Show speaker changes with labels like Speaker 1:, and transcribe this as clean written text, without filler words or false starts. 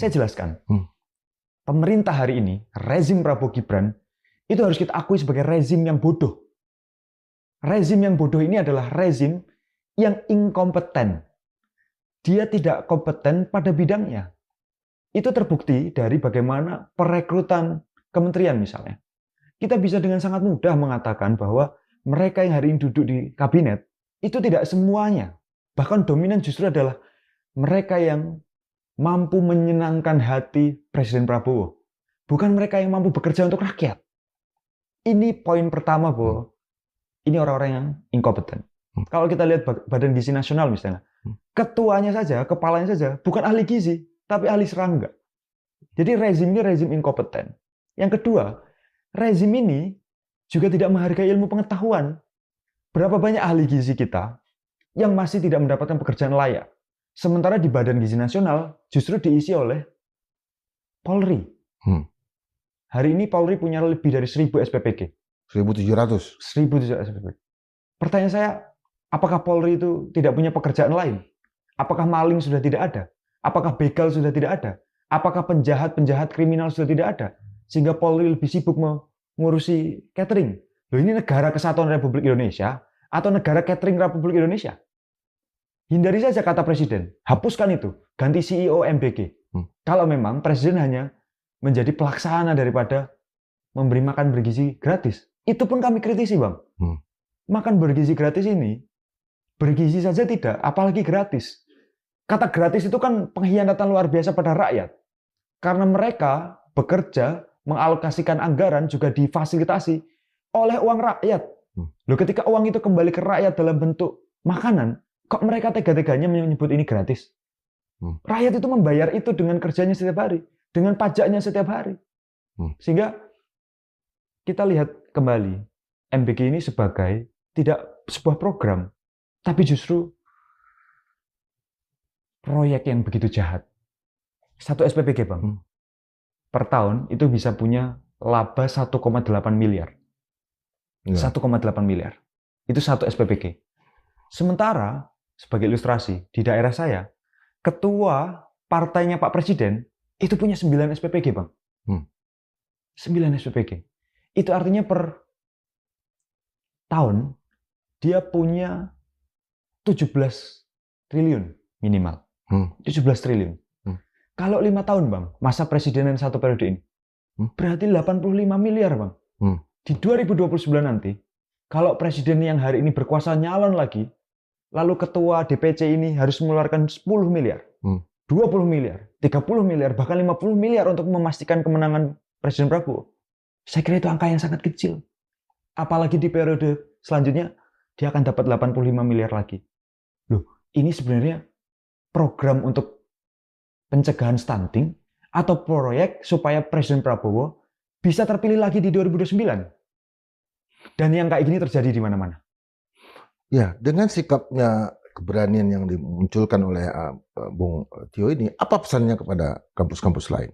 Speaker 1: Saya jelaskan. Pemerintah hari ini, rezim Prabowo Gibran, itu harus kita akui sebagai rezim yang bodoh. Rezim yang bodoh ini adalah rezim yang inkompeten. Dia tidak kompeten pada bidangnya. Itu terbukti dari bagaimana perekrutan kementerian misalnya. Kita bisa dengan sangat mudah mengatakan bahwa mereka yang hari ini duduk di kabinet, itu tidak semuanya. Bahkan dominan justru adalah mereka yang mampu menyenangkan hati Presiden Prabowo. Bukan mereka yang mampu bekerja untuk rakyat. Ini poin pertama bahwa ini orang-orang yang inkompeten. Kalau kita lihat Badan Gizi Nasional misalnya, ketuanya saja, kepalanya saja, bukan ahli gizi, tapi ahli serangga. Jadi rezim ini rezim inkompeten. Yang kedua, rezim ini juga tidak menghargai ilmu pengetahuan. Berapa banyak ahli gizi kita yang masih tidak mendapatkan pekerjaan layak. Sementara di Badan Gizi Nasional justru diisi oleh Polri. Hari ini Polri punya lebih dari 1.000 SPPG.
Speaker 2: 1.700.
Speaker 1: 1.700 SPPG. Pertanyaan saya, apakah Polri itu tidak punya pekerjaan lain? Apakah maling sudah tidak ada? Apakah begal sudah tidak ada? Apakah penjahat-penjahat kriminal sudah tidak ada? Sehingga Polri lebih sibuk mengurusi catering. Loh, ini negara kesatuan Republik Indonesia atau negara catering Republik Indonesia? Hindari saja kata Presiden. Hapuskan itu. Ganti CEO MBG. Kalau memang Presiden hanya menjadi pelaksana daripada memberi makan bergizi gratis. Itu pun kami kritisi, Bang. Makan bergizi gratis ini, bergizi saja tidak, apalagi gratis. Kata gratis itu kan pengkhianatan luar biasa pada rakyat. Karena mereka bekerja, mengalokasikan anggaran juga difasilitasi oleh uang rakyat. Loh, ketika uang itu kembali ke rakyat dalam bentuk makanan, kok mereka tega-teganya menyebut ini gratis? Rakyat itu membayar itu dengan kerjanya setiap hari, dengan pajaknya setiap hari. Sehingga kita lihat kembali, MBG ini sebagai tidak sebuah program, tapi justru proyek yang begitu jahat. Satu SPPG, Bang, per tahun itu bisa punya laba 1,8 miliar. 1,8 miliar. Itu satu SPPG. Sementara, sebagai ilustrasi, di daerah saya, ketua partainya Pak Presiden itu punya 9 SPPG, Bang. 9 SPPG. Itu artinya per tahun dia punya 17 triliun minimal. 17 triliun. Kalau 5 tahun, Bang, masa presidenan satu periode ini, berarti 85 miliar, Bang. Di 2029 nanti, kalau presiden yang hari ini berkuasa nyalon lagi, lalu ketua DPC ini harus mengeluarkan 10 miliar, 20 miliar, 30 miliar, bahkan 50 miliar untuk memastikan kemenangan Presiden Prabowo. Saya kira itu angka yang sangat kecil. Apalagi di periode selanjutnya, dia akan dapat 85 miliar lagi. Loh, ini sebenarnya program untuk pencegahan stunting atau proyek supaya Presiden Prabowo bisa terpilih lagi di 2029. Dan yang kayak gini terjadi di mana-mana.
Speaker 2: Ya, dengan sikapnya, keberanian yang dimunculkan oleh Bung Tio ini, apa pesannya kepada kampus-kampus lain?